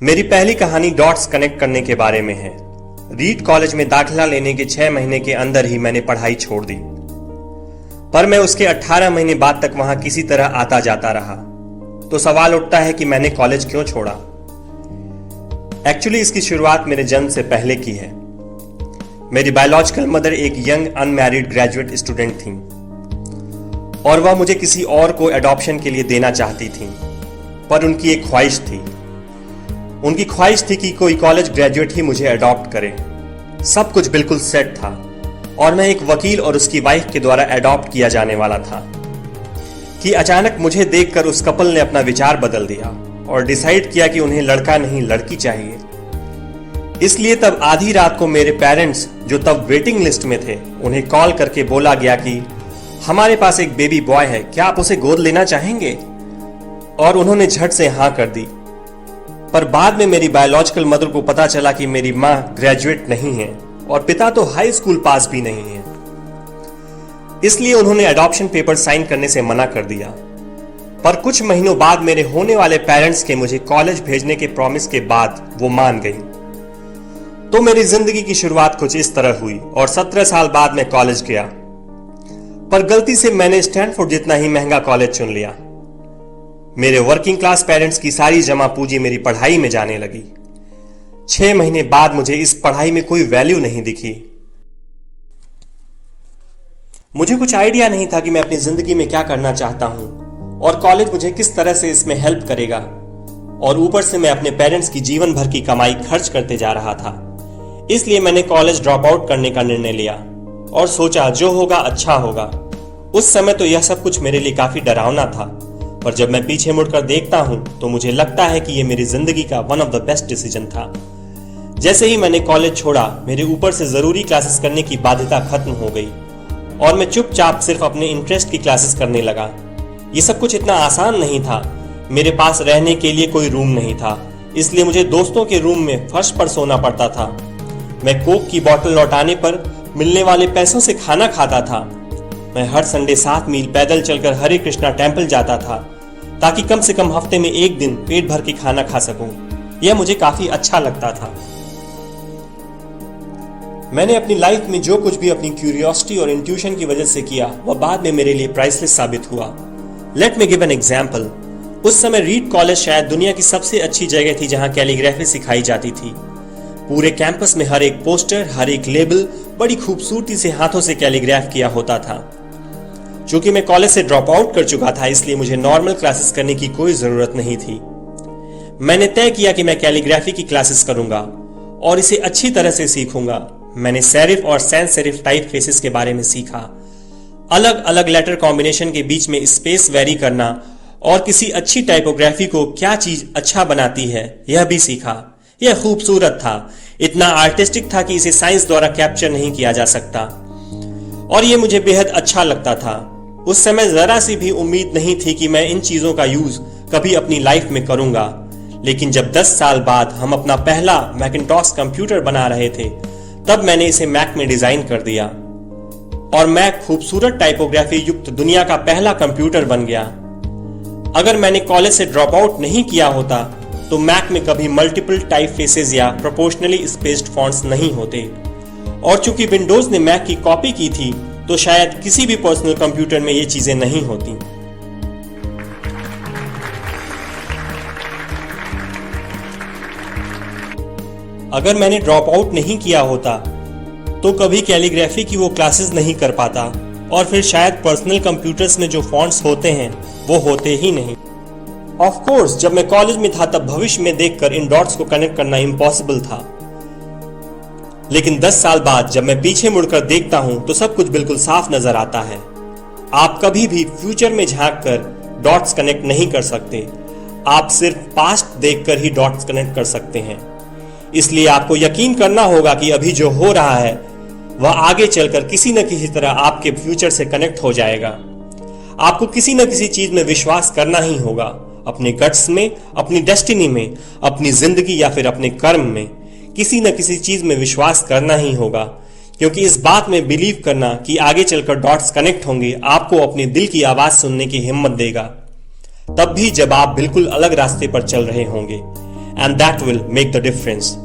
मेरी पहली कहानी डॉट्स कनेक्ट करने के बारे में है। रीड कॉलेज में दाखिला लेने के 6 महीने के अंदर ही मैंने पढ़ाई छोड़ दी, पर मैं उसके 18 महीने बाद तक वहां किसी तरह आता जाता रहा। तो सवाल उठता है कि मैंने कॉलेज क्यों छोड़ा। एक्चुअली इसकी शुरुआत मेरे जन्म से पहले की है। मेरी बायोलॉजिकल मदर एक यंग अनमैरिड ग्रेजुएट स्टूडेंट थी और वह मुझे किसी और को एडॉप्शन के लिए देना चाहती थी, पर उनकी एक ख्वाहिश थी। उनकी ख्वाहिश थी कि कोई कॉलेज ग्रेजुएट ही मुझे अडॉप्ट करे। सब कुछ बिल्कुल सेट था और मैं एक वकील और उसकी वाइफ के द्वारा अडॉप्ट किया जाने वाला था कि अचानक मुझे देखकर उस कपल ने अपना विचार बदल दिया और डिसाइड किया कि उन्हें लड़का नहीं लड़की चाहिए। इसलिए तब आधी रात को मेरे पेरेंट्स, जो तब वेटिंग लिस्ट में थे, उन्हें कॉल करके बोला गया कि हमारे पास एक बेबी बॉय है, क्या आप उसे गोद लेना चाहेंगे? और उन्होंने झट से हाँ कर दी। पर बाद में मेरी बायोलॉजिकल मदर को पता चला कि मेरी मां ग्रेजुएट नहीं है और पिता तो हाई स्कूल पास भी नहीं है। इसलिए उन्होंने अडॉप्शन पेपर साइन करने से मना कर दिया। पर कुछ महीनों बाद मेरे होने वाले पेरेंट्स के मुझे कॉलेज भेजने के प्रॉमिस के बाद वो मान गई। तो मेरी जिंदगी की शुरुआत कुछ इस तरह हुई और 17 साल बाद मैं कॉलेज गया। पर गलती से मैंने स्टैनफोर्ड जितना ही महंगा कॉलेज चुन लिया। मेरे वर्किंग क्लास पेरेंट्स की सारी जमा पूंजी मेरी पढ़ाई में जाने लगी। 6 महीने बाद मुझे इस पढ़ाई में कोई वैल्यू नहीं दिखी। मुझे कुछ आइडिया नहीं था कि मैं अपनी जिंदगी में क्या करना चाहता हूं और कॉलेज मुझे किस तरह से इसमें हेल्प करेगा। और ऊपर से मैं अपने पेरेंट्स की जीवन भर की कमाई खर्च करते जा रहा था। इसलिए मैंने कॉलेज ड्रॉप आउट करने का निर्णय लिया और सोचा जो होगा अच्छा होगा। उस समय तो यह सब कुछ मेरे लिए काफी डरावना था, पर जब मैं पीछे मुड़कर देखता हूं तो मुझे लगता है कि यह मेरी जिंदगी का one of the best decision था। जैसे ही मैंने कॉलेज छोड़ा, मेरे ऊपर से जरूरी क्लासेस करने की बाध्यता खत्म हो गई और मैं चुपचाप सिर्फ अपने इंटरेस्ट की क्लासेस करने लगा। ये सब कुछ इतना आसान नहीं था। मेरे पास रहने के लिए कोई रूम नहीं था, इसलिए मुझे दोस्तों के रूम में फर्श पर सोना पड़ता था। मैं कोक की बोतल लौटाने पर मिलने वाले पैसों से खाना खाता था। मैं हर संडे 7 मील पैदल चलकर हरे कृष्णा टेम्पल जाता था ताकि कम से कम हफ्ते में एक दिन पेट भर के खाना खा सकूं। यह मुझे काफी अच्छा लगता था। मैंने अपनी लाइफ में जो कुछ भी अपनी क्यूरियोसिटी और इंट्यूशन की वजह से किया, वह बाद में मेरे लिए प्राइसलेस साबित हुआ। Let me give an example. उस समय रीड कॉलेज शायद दुनिया की सबसे अच्छी जगह थी जहां कैलीग्राफी सिखाई जाती थी। पूरे कैंपस में हर एक पोस्टर, हर एक लेबल बड़ी खूबसूरती से हाथों से कैलीग्राफ किया होता था। चूंकि मैं कॉलेज से ड्रॉप आउट कर चुका था, इसलिए मुझे नॉर्मल क्लासेस करने की कोई जरूरत नहीं थी। मैंने तय किया कि मैं कैलीग्राफी की क्लासेस करूंगा और इसे अच्छी तरह से सीखूंगा। मैंने सेरिफ और सैंस सेरिफ टाइप फेसेस के बारे में सीखा, अलग अलग लेटर कॉम्बिनेशन के बीच में स्पेस वेरी करना और किसी अच्छी टाइपोग्राफी को क्या चीज अच्छा बनाती है यह भी सीखा। यह खूबसूरत था, इतना आर्टिस्टिक था कि इसे साइंस द्वारा कैप्चर नहीं किया जा सकता और यह मुझे बेहद अच्छा लगता था। उस समय जरा सी भी उम्मीद नहीं थी कि मैं इन चीजों का यूज कभी अपनी लाइफ में करूंगा। लेकिन जब 10 साल बाद हम अपना पहला मैकिन्टॉश कंप्यूटर बना रहे थे, तब मैंने इसे मैक में डिजाइन कर दिया और मैक खूबसूरत टाइपोग्राफी युक्त दुनिया का पहला कंप्यूटर बन गया। अगर मैंने कॉलेज से ड्रॉप आउट नहीं किया होता तो मैक में कभी मल्टीपल टाइप फेसेस या प्रोपोर्शनली स्पेस्ड फॉन्ट्स नहीं होते। और चूंकि विंडोज ने मैक की कॉपी की थी, तो शायद किसी भी पर्सनल कंप्यूटर में ये चीजें नहीं होती। अगर मैंने ड्रॉप आउट नहीं किया होता तो कभी कैलीग्राफी की वो क्लासेस नहीं कर पाता और फिर शायद पर्सनल कंप्यूटर्स में जो फॉन्ट्स होते हैं वो होते ही नहीं। ऑफ कोर्स जब मैं कॉलेज में था तब भविष्य में देखकर इन डॉट्स को कनेक्ट करना इम्पॉसिबल था। लेकिन 10 साल बाद जब मैं पीछे मुड़कर देखता हूं तो सब कुछ बिल्कुल साफ नजर आता है। आप कभी भी फ्यूचर में झांककर डॉट्स कनेक्ट नहीं कर सकते, आप सिर्फ पास्ट देखकर ही डॉट्स कनेक्ट कर सकते हैं। इसलिए आपको यकीन करना होगा कि अभी जो हो रहा है वह आगे चलकर किसी न किसी तरह आपके फ्यूचर से कनेक्ट हो जाएगा। आपको किसी न किसी चीज में विश्वास करना ही होगा, अपने गट्स में, अपनी डेस्टिनी में, अपनी जिंदगी या फिर अपने कर्म में। किसी न किसी चीज में विश्वास करना ही होगा, क्योंकि इस बात में बिलीव करना कि आगे चलकर डॉट्स कनेक्ट होंगे आपको अपने दिल की आवाज सुनने की हिम्मत देगा, तब भी जब आप बिल्कुल अलग रास्ते पर चल रहे होंगे। and that will make the difference.